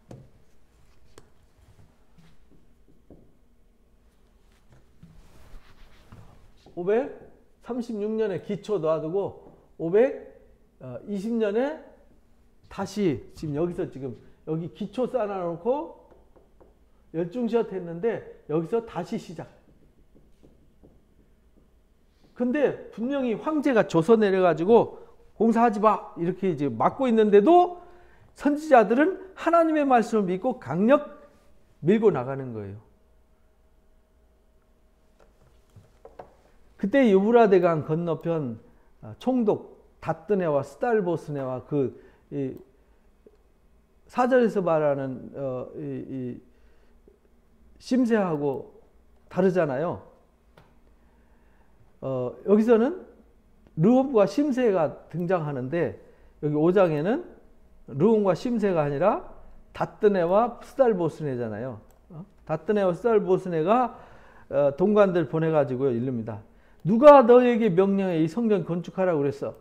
536년에 기초 놔두고 520년에 다시 지금 여기서 지금 여기 기초 쌓아놓고 열중시합 했는데 여기서 다시 시작. 근데 분명히 황제가 조서 내려가지고 공사하지 마 이렇게 이제 막고 있는데도 선지자들은 하나님의 말씀을 믿고 강력 밀고 나가는 거예요. 그때 유브라데강 건너편 총독 다뜨네와 스달보스네와 그 사절에서 말하는 심세하고 다르잖아요. 여기서는 르홈과 심세가 등장하는데 여기 5장에는 르홈과 심세가 아니라 다뜨네와 스달보스네잖아요. 다뜨네와 스달보스네가 동관들 보내가지고 이릅니다. 누가 너에게 명령해 이 성전 건축하라고 그랬어?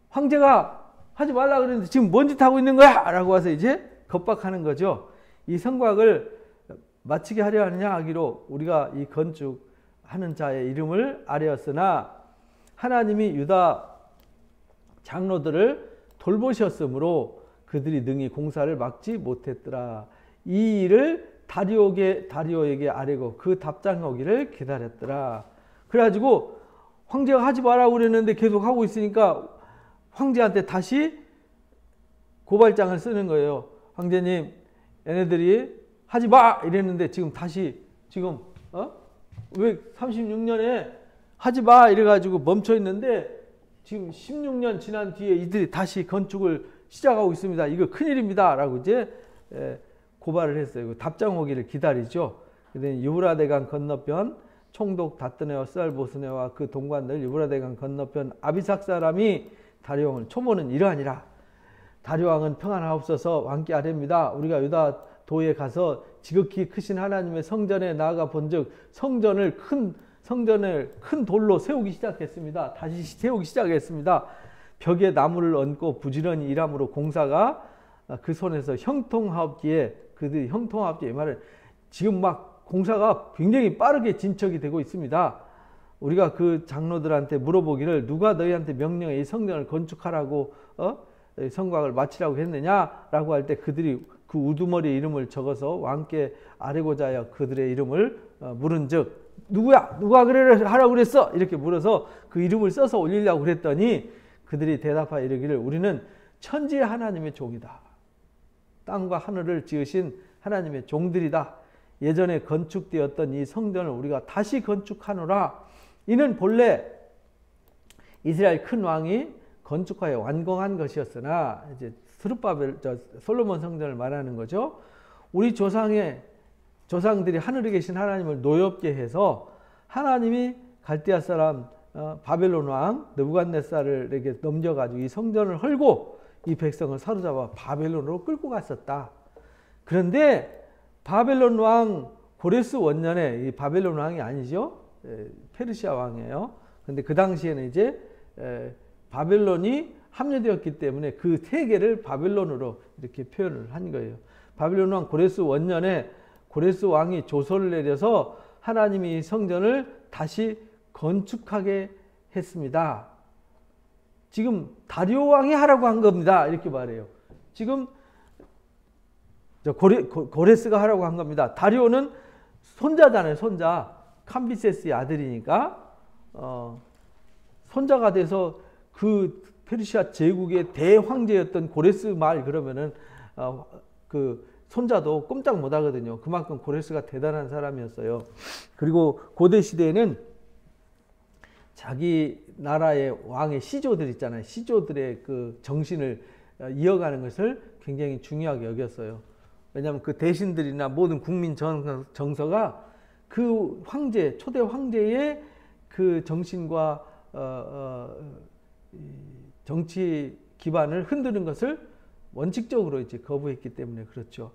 황제가 하지 말라 그랬는데 지금 뭔 짓 하고 있는 거야? 라고 와서 이제 겁박하는 거죠. 이 성곽을 마치게 하려 하느냐 하기로 우리가 이 건축하는 자의 이름을 아뢰었으나 하나님이 유다 장로들을 돌보셨으므로 그들이 능히 공사를 막지 못했더라. 이 일을 다리오에게 아뢰고 그 답장 오기를 기다렸더라. 그래가지고 황제가 하지 말라고 그랬는데 계속 하고 있으니까 황제한테 다시 고발장을 쓰는 거예요. 황제님, 얘네들이 하지 마! 이랬는데 지금 다시 왜 36년에 하지 마! 이래가지고 멈춰 있는데 지금 16년 지난 뒤에 이들이 다시 건축을 시작하고 있습니다. 이거 큰일입니다. 라고 이제 고발을 했어요. 답장 오기를 기다리죠. 근데 유브라데강 건너편 총독 다뜨네와 쌀보스네와 그 동관들 유브라데강 건너편 아비삭 사람이 다리오왕을 초보는 이러하니라. 다리오왕은 평안하옵소서 왕께 아뢰입니다. 우리가 유다 도에 가서 지극히 크신 하나님의 성전에 나아가 본즉 성전을 큰 돌로 세우기 시작했습니다. 다시 세우기 시작했습니다. 벽에 나무를 얹고 부지런히 일함으로 공사가 그 손에서 형통하옵기에 그들이 형통하옵기에 말을 지금 막 공사가 굉장히 빠르게 진척이 되고 있습니다. 우리가 그 장로들한테 물어보기를 누가 너희한테 명령해 이 성전을 건축하라고 성곽을 마치라고 했느냐라고 할 때 그들이 그 우두머리 이름을 적어서 왕께 아뢰고자 하여 그들의 이름을 물은즉 누구야? 누가 그래 하라고 그랬어? 이렇게 물어서 그 이름을 써서 올리려고 그랬더니 그들이 대답하여 이르기를 우리는 천지의 하나님의 종이다. 땅과 하늘을 지으신 하나님의 종들이다. 예전에 건축되었던 이 성전을 우리가 다시 건축하노라. 이는 본래 이스라엘 큰 왕이 건축하여 완공한 것이었으나 이제 솔로몬 성전을 말하는 거죠. 우리 조상들이 하늘에 계신 하나님을 노엽게 해서 하나님이 갈대아 사람 바벨론 왕 느부갓네살에게 넘겨가지고 이 성전을 헐고 이 백성을 사로잡아 바벨론으로 끌고 갔었다. 그런데 바벨론 왕 고레스 원년에 이 바벨론 왕이 아니죠. 페르시아 왕이에요. 그런데 그 당시에는 이제 바벨론이 합류되었기 때문에 그 세계를 바벨론으로 이렇게 표현을 한 거예요. 바벨론 왕 고레스 원년에 고레스 왕이 조서를 내려서 하나님이 성전을 다시 건축하게 했습니다. 지금 다리오 왕이 하라고 한 겁니다. 이렇게 말해요. 지금 고레스가 하라고 한 겁니다. 다리오는 손자잖아요. 손자. 캄비세스의 아들이니까 손자가 돼서 그 페르시아 제국의 대황제였던 고레스 말 그러면은 그 손자도 꼼짝 못 하거든요. 그만큼 고레스가 대단한 사람이었어요. 그리고 고대 시대에는 자기 나라의 왕의 시조들 있잖아요. 시조들의 그 정신을 이어가는 것을 굉장히 중요하게 여겼어요. 왜냐하면 그 대신들이나 모든 국민 정서가 그 황제, 초대 황제의 그 정신과 정치 기반을 흔드는 것을 원칙적으로 이제 거부했기 때문에 그렇죠.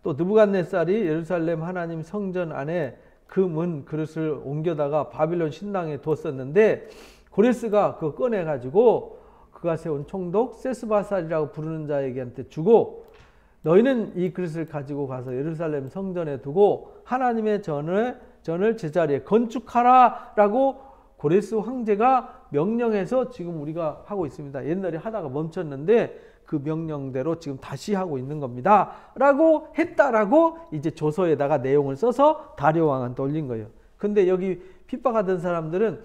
또 느부갓네살이 예루살렘 하나님 성전 안에 그 문 그릇을 옮겨다가 바빌론 신당에 뒀었는데 고레스가 그거 꺼내가지고 그가 세운 총독 세스바살이라고 부르는 자에게한테 주고 너희는 이 그릇을 가지고 가서 예루살렘 성전에 두고 하나님의 전을 제자리에 건축하라라고 고레스 황제가 명령해서 지금 우리가 하고 있습니다. 옛날에 하다가 멈췄는데 그 명령대로 지금 다시 하고 있는 겁니다. 라고 했다라고 이제 조서에다가 내용을 써서 다리오 왕한테 올린 거예요. 근데 여기 핍박하던 사람들은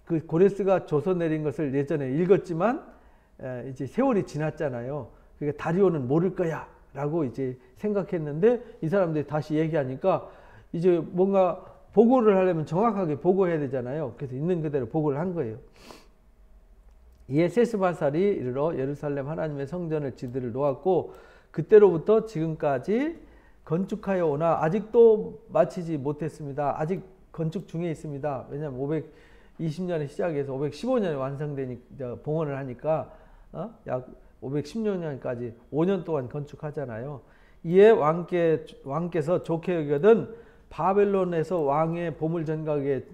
그 고레스가 조서 내린 것을 예전에 읽었지만 이제 세월이 지났잖아요. 그러니까 다리오는 모를 거야 라고 이제 생각했는데 이 사람들이 다시 얘기하니까 이제 뭔가 보고를 하려면 정확하게 보고해야 되잖아요. 그래서 있는 그대로 보고를 한 거예요. 이에 세스바살이 이르러 예루살렘 하나님의 성전을 지들을 놓았고 그때로부터 지금까지 건축하여 오나 아직도 마치지 못했습니다. 아직 건축 중에 있습니다. 왜냐하면 520년에 시작해서 515년에 완성되니까 봉헌을 하니까 약 516년까지 5년 동안 건축하잖아요. 이에 왕께서 좋게 여겨든 바벨론에서 왕의 보물전각에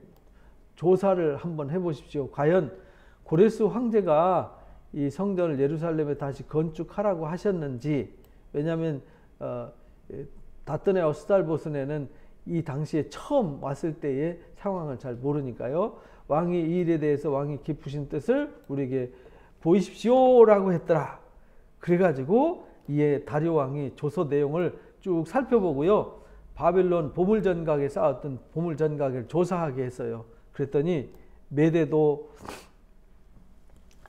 조사를 한번 해보십시오. 과연 고레스 황제가 이 성전을 예루살렘에 다시 건축하라고 하셨는지. 왜냐하면 다뜨네와 스달보스네는 이 당시에 처음 왔을 때의 상황을 잘 모르니까요. 왕이 이 일에 대해서 왕이 깊으신 뜻을 우리에게 보이십시오라고 했더라. 그래가지고 이에 다리오 왕이 조서 내용을 쭉 살펴보고요. 바벨론 보물전각에 쌓았던 보물전각을 조사하게 했어요. 그랬더니 메대도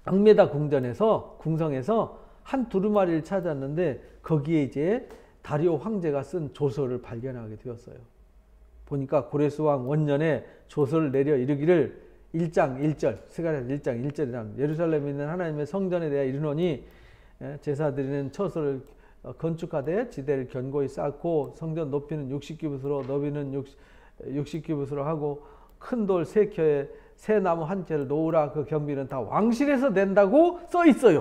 앙메다 궁성에서 한 두루마리를 찾았는데 거기에 이제 다리오 황제가 쓴 조서를 발견하게 되었어요. 보니까 고레스 왕 원년에 조서를 내려 이르기를 1장 1절, 스가랴 1장 1절이란 예루살렘에 있는 하나님의 성전에 대하여 이르노니 제사드리는 처소를 건축하되 지대를 견고히 쌓고 성전 높이는 60규빗으로 너비는 60규빗으로 하고 큰 돌 3켜에 새 나무 한 채를 놓으라. 그 경비는 다 왕실에서 낸다고 써 있어요.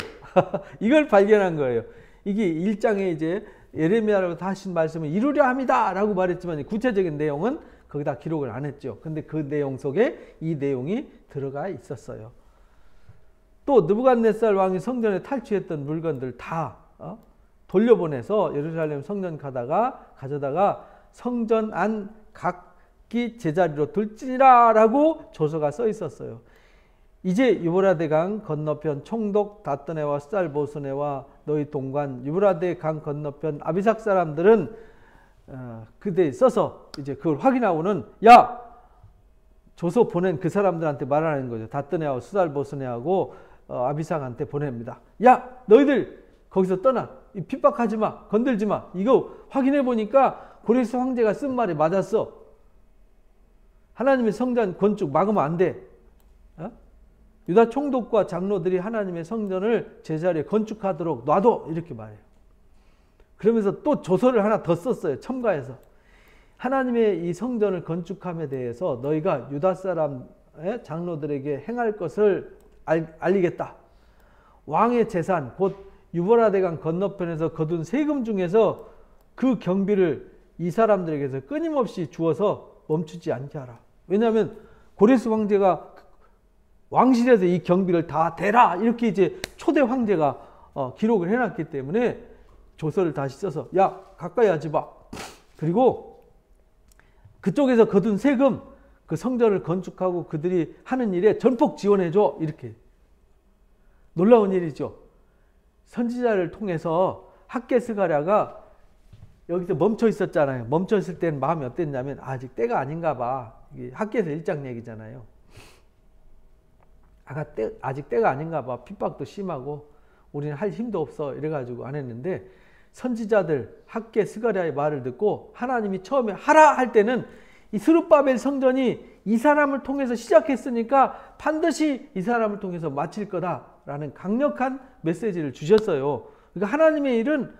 이걸 발견한 거예요. 이게 1장에 이제 예레미야라고 하신 말씀을 이루려 합니다 라고 말했지만 구체적인 내용은 거기다 기록을 안 했죠. 근데 그 내용 속에 이 내용이 들어가 있었어요. 또 느부갓네살 왕이 성전에 탈취했던 물건들 다 돌려보내서 예루살렘 성전 가져다가 성전 안 각기 제자리로 둘지니라 라고 조서가 써 있었어요. 이제 유브라데 강 건너편 총독 다뜨네와 스달보스네와 너희 동관 유브라데 강 건너편 아비삭 사람들은 그때 써서 이제 그걸 확인하고는 야 조서 보낸 그 사람들한테 말하는 거죠. 다뜨네와 스달보스네하고 아비삭한테 보냅니다. 야 너희들 거기서 떠나. 핍박하지 마. 건들지 마. 이거 확인해 보니까 고레스 황제가 쓴 말이 맞았어. 하나님의 성전 건축 막으면 안 돼. 유다 총독과 장로들이 하나님의 성전을 제자리에 건축하도록 놔둬. 이렇게 말해요. 그러면서 또 조서를 하나 더 썼어요. 첨가해서. 하나님의 이 성전을 건축함에 대해서 너희가 유다 사람의 장로들에게 행할 것을 알리겠다. 왕의 재산 곧 유브라데강 건너편에서 거둔 세금 중에서 그 경비를 이 사람들에게서 끊임없이 주어서 멈추지 않게 하라. 왜냐하면 고레스 황제가 왕실에서 이 경비를 다 대라 이렇게 이제 초대 황제가 기록을 해놨기 때문에 조서를 다시 써서 야 가까이 하지 마. 그리고 그쪽에서 거둔 세금 그 성전을 건축하고 그들이 하는 일에 전폭 지원해줘. 이렇게 놀라운 일이죠. 선지자를 통해서 학개 스가랴가 여기서 멈춰 있었잖아요. 멈춰 있을 때는 마음이 어땠냐면 아직 때가 아닌가 봐. 이게 학개에서 1장 얘기잖아요. 아직 때가 아닌가 봐. 핍박도 심하고 우리는 할 힘도 없어. 이래가지고 안 했는데 선지자들 학개 스가랴의 말을 듣고 하나님이 처음에 하라 할 때는 이 스룹바벨 성전이 이 사람을 통해서 시작했으니까 반드시 이 사람을 통해서 마칠 거다라는 강력한 메시지를 주셨어요. 그러니까 하나님의 일은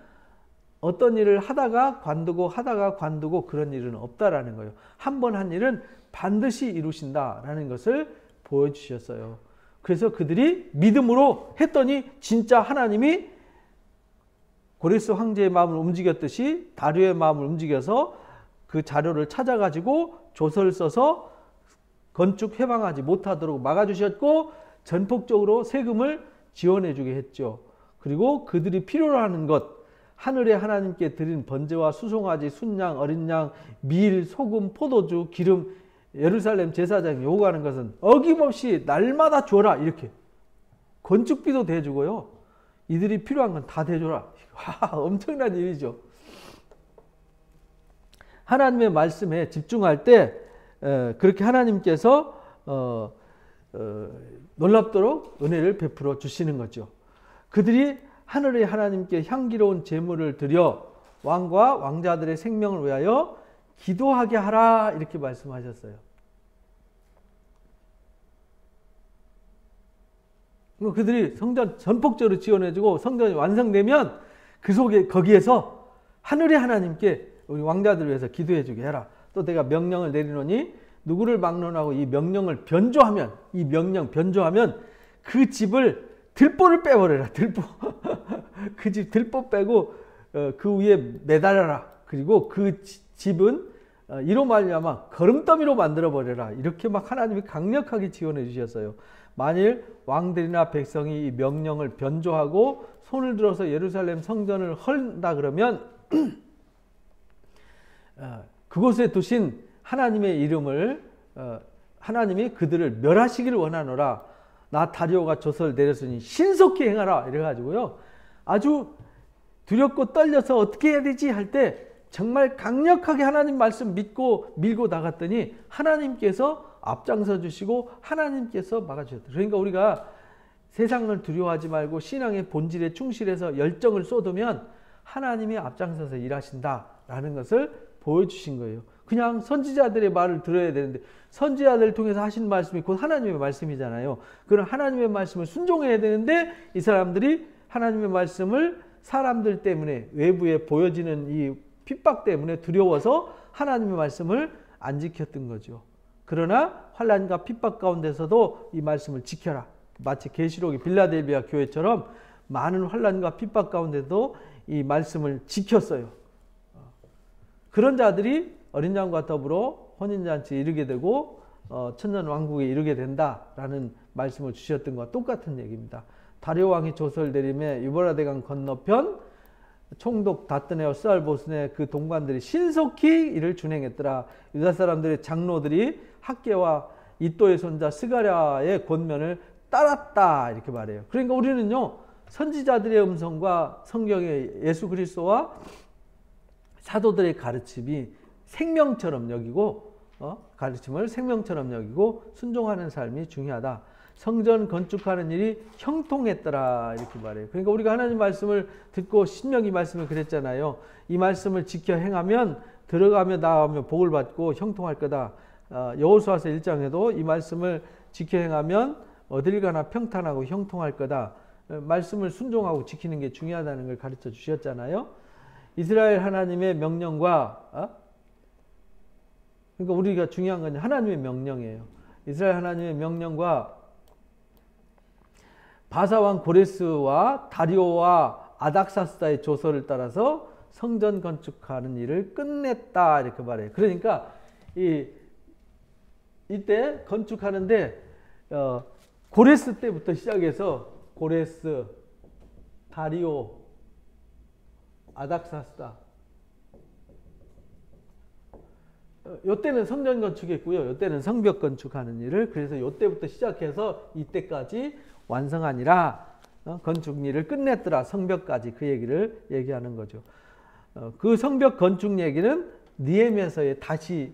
어떤 일을 하다가 관두고 그런 일은 없다라는 거예요. 한 번 한 일은 반드시 이루신다라는 것을 보여주셨어요. 그래서 그들이 믿음으로 했더니 진짜 하나님이 고레스 황제의 마음을 움직였듯이 다리오의 마음을 움직여서 그 자료를 찾아가지고 조서를 써서 건축 해방하지 못하도록 막아주셨고 전폭적으로 세금을 지원해주게 했죠. 그리고 그들이 필요로 하는 것 하늘의 하나님께 드린 번제와 수송아지, 순양, 어린 양, 밀, 소금, 포도주, 기름 예루살렘 제사장이 요구하는 것은 어김없이 날마다 줘라. 이렇게 건축비도 대주고요. 이들이 필요한 건 다 대줘라. 엄청난 일이죠. 하나님의 말씀에 집중할 때 그렇게 하나님께서 놀랍도록 은혜를 베풀어 주시는 거죠. 그들이 하늘의 하나님께 향기로운 제물을 드려 왕과 왕자들의 생명을 위하여 기도하게 하라 이렇게 말씀하셨어요. 그들이 성전 전폭적으로 지원해주고 성전이 완성되면 그 속에 거기에서 하늘의 하나님께 우리 왕자들을 위해서 기도해주게 해라. 또 내가 명령을 내리노니 누구를 막론하고 이 명령을 변조하면 이 명령 변조하면 그 집을 들보를 빼버려라. 들보 그 집 들보 빼고 그 위에 매달아라. 그리고 그 집은 이로 말미암아 거름더미로 만들어버려라. 이렇게 막 하나님이 강력하게 지원해 주셨어요. 만일 왕들이나 백성이 이 명령을 변조하고 손을 들어서 예루살렘 성전을 헐다 그러면 그곳에 두신 하나님의 이름을 하나님이 그들을 멸하시기를 원하노라. 나 다리오가 조서를 내렸으니 신속히 행하라. 이래가지고요. 아주 두렵고 떨려서 어떻게 해야 되지 할 때 정말 강력하게 하나님 말씀 믿고 밀고 나갔더니 하나님께서 앞장서 주시고 하나님께서 막아주셨다. 그러니까 우리가 세상을 두려워하지 말고 신앙의 본질에 충실해서 열정을 쏟으면 하나님이 앞장서서 일하신다라는 것을 보여주신 거예요. 그냥 선지자들의 말을 들어야 되는데 선지자들을 통해서 하신 말씀이 곧 하나님의 말씀이잖아요. 그런 하나님의 말씀을 순종해야 되는데 이 사람들이 하나님의 말씀을 사람들 때문에 외부에 보여지는 이 핍박 때문에 두려워서 하나님의 말씀을 안 지켰던 거죠. 그러나 환난과 핍박 가운데서도 이 말씀을 지켜라. 마치 계시록의 빌라델비아 교회처럼 많은 환난과 핍박 가운데도 이 말씀을 지켰어요. 그런 자들이 어린 양과 더불어 혼인잔치에 이르게 되고 천년왕국에 이르게 된다라는 말씀을 주셨던 것과 똑같은 얘기입니다. 다리오 왕이 조서를 내림에 유브라데강 건너편 총독 다뜨네와 스알보스네 그 동관들이 신속히 이를 준행했더라. 유다 사람들의 장로들이 학계와 이또의 손자 스가랴의 권면을 따랐다 이렇게 말해요. 그러니까 우리는요 선지자들의 음성과 성경의 예수 그리스도와 사도들의 가르침이 생명처럼 여기고 가르침을 생명처럼 여기고 순종하는 삶이 중요하다. 성전 건축하는 일이 형통했더라 이렇게 말해요. 그러니까 우리가 하나님 말씀을 듣고 신명기 말씀을 그랬잖아요. 이 말씀을 지켜 행하면 들어가며 나가며 복을 받고 형통할 거다. 여호수아서 1장에도 이 말씀을 지켜 행하면 어딜 가나 평탄하고 형통할 거다. 말씀을 순종하고 지키는 게 중요하다는 걸 가르쳐 주셨잖아요. 이스라엘 하나님의 명령과 그러니까 우리가 중요한 건 하나님의 명령이에요. 이스라엘 하나님의 명령과 바사왕 고레스와 다리오와 아닥사스다의 조서를 따라서 성전 건축하는 일을 끝냈다 이렇게 말해요. 그러니까 이때 건축하는데 고레스 때부터 시작해서 고레스, 다리오, 아닥사스다 요때는 성전 건축했고요. 요때는 성벽 건축하는 일을 그래서 요때부터 시작해서 이때까지 완성하니라 건축 일을 끝냈더라. 성벽까지 그 얘기를 얘기하는 거죠. 그 성벽 건축 얘기는 느헤미야서에 다시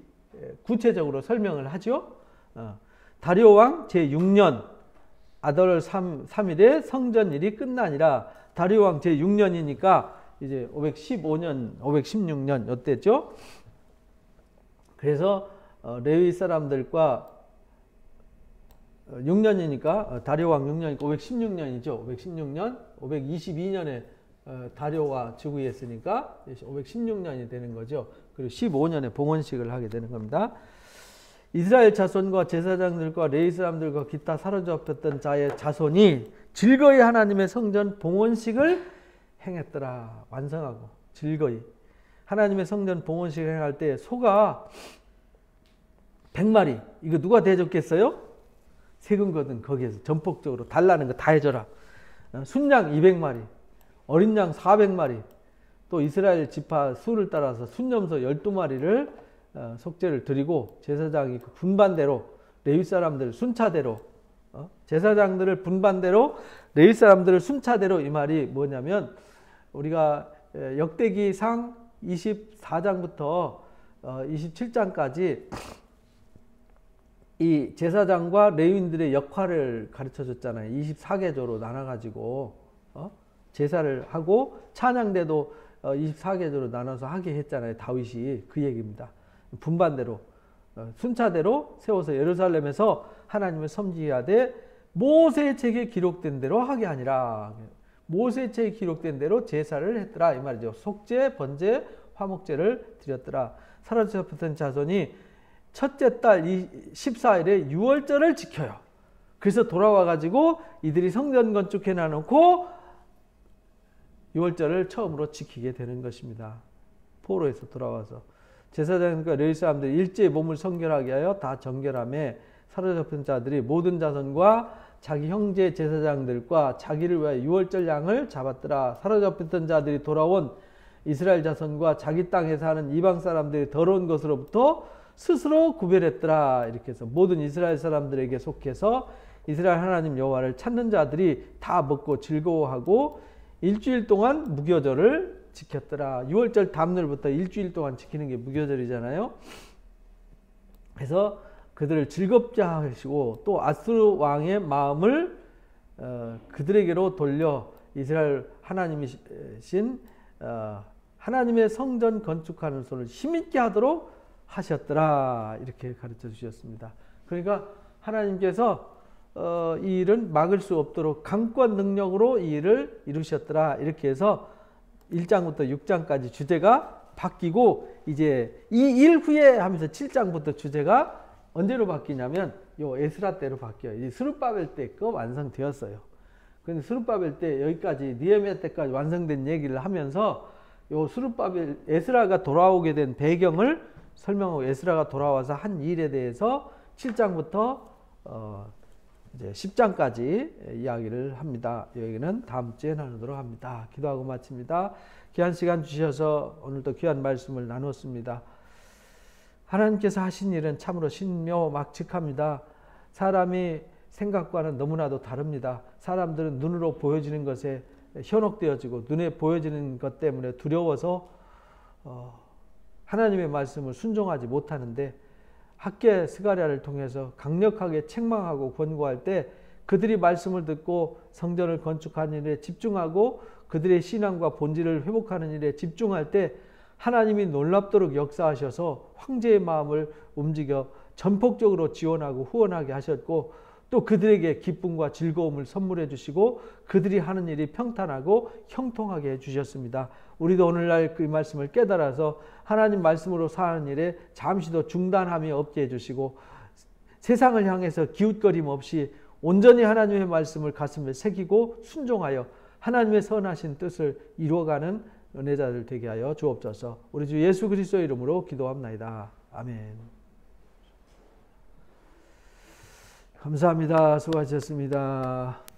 구체적으로 설명을 하죠. 다리오 왕 제6년 아달 3일에 성전 일이 끝나니라. 다리오 왕 제6년이니까 이제 515년, 516년 요때죠. 그래서 레위 사람들과 6년이니까 다리오 왕 6년이니까 516년이죠. 516년, 522년에 다리오가 즉위했으니까 516년이 되는 거죠. 그리고 15년에 봉헌식을 하게 되는 겁니다. 이스라엘 자손과 제사장들과 레위 사람들과 기타 사로잡혔던 자의 자손이 즐거이 하나님의 성전 봉헌식을 행했더라. 완성하고 즐거이 하나님의 성전 봉헌식을 행할 때 소가 100마리 이거 누가 대접겠어요? 세금 거둔 거기에서 전폭적으로 달라는 거 다 해줘라. 순양 200마리 어린 양 400마리 또 이스라엘 지파 수를 따라서 순염소 12마리를 속죄를 드리고 제사장이 그 분반대로 레위 사람들 순차대로 제사장들을 분반대로 레위 사람들을 순차대로 이 말이 뭐냐면 우리가 역대기상 24장부터 27장까지 이 제사장과 레위인들의 역할을 가르쳐 줬잖아요. 24계조로 나눠가지고 제사를 하고 찬양대도 24계조로 나눠서 하게 했잖아요. 다윗이 그 얘기입니다. 분반대로 순차대로 세워서 예루살렘에서 하나님을 섬기하되 모세의 책에 기록된 대로 하게 하니라. 모세의 책에 기록된 대로 제사를 했더라 이 말이죠. 속죄, 번제, 화목제를 드렸더라. 사로잡혔던 자손이 첫째 달 14일에 유월절을 지켜요. 그래서 돌아와 가지고 이들이 성전 건축해 놔놓고 유월절을 처음으로 지키게 되는 것입니다. 포로에서 돌아와서 제사장과 레위 사람들이 일제히 몸을 성결하게 하여 다 정결함에 사로잡힌 자들이 모든 자손과 자기 형제 제사장들과 자기를 위하여 유월절 양을 잡았더라. 사로잡혔던 자들이 돌아온 이스라엘 자손과 자기 땅에 사는 이방 사람들의 더러운 것으로부터 스스로 구별했더라. 이렇게 해서 모든 이스라엘 사람들에게 속해서 이스라엘 하나님 여호와를 찾는 자들이 다 먹고 즐거워하고 일주일 동안 무교절을 지켰더라. 6월절 다음날부터 일주일 동안 지키는 게 무교절이잖아요. 그래서 그들을 즐겁게 하시고 또 아수르 왕의 마음을 그들에게로 돌려 이스라엘 하나님이신 하나님의 성전 건축하는 소를 힘있게 하도록 하셨더라. 이렇게 가르쳐 주셨습니다. 그러니까 하나님께서 이 일은 막을 수 없도록 강권 능력으로 이 일을 이루셨더라. 이렇게 해서 1장부터 6장까지 주제가 바뀌고 이제 이 일 후에 하면서 7장부터 주제가 언제로 바뀌냐면 요 에스라 때로 바뀌어요. 이 스룹바벨 때 거 완성되었어요. 근데 스룹바벨 때 여기까지 느헤미야 때까지 완성된 얘기를 하면서 요 스룹바벨 에스라가 돌아오게 된 배경을 설명하고 에스라가 돌아와서 한 일에 대해서 7장부터 이제 10장까지 이야기를 합니다. 여기는 다음 주에 나누도록 합니다. 기도하고 마칩니다. 귀한 시간 주셔서 오늘도 귀한 말씀을 나눴습니다. 하나님께서 하신 일은 참으로 신묘막측합니다. 사람이 생각과는 너무나도 다릅니다. 사람들은 눈으로 보여지는 것에 현혹되어지고 눈에 보여지는 것 때문에 두려워서 하나님의 말씀을 순종하지 못하는데 학개 스가랴를 통해서 강력하게 책망하고 권고할 때 그들이 말씀을 듣고 성전을 건축하는 일에 집중하고 그들의 신앙과 본질을 회복하는 일에 집중할 때 하나님이 놀랍도록 역사하셔서 황제의 마음을 움직여 전폭적으로 지원하고 후원하게 하셨고 또 그들에게 기쁨과 즐거움을 선물해 주시고 그들이 하는 일이 평탄하고 형통하게 해 주셨습니다. 우리도 오늘날 그 말씀을 깨달아서 하나님 말씀으로 사는 일에 잠시도 중단함이 없게 해 주시고 세상을 향해서 기웃거림 없이 온전히 하나님의 말씀을 가슴에 새기고 순종하여 하나님의 선하신 뜻을 이루어가는 은혜자들 되게 하여 주옵소서. 우리 주 예수 그리스도의 이름으로 기도합나이다. 아멘. 감사합니다. 수고하셨습니다.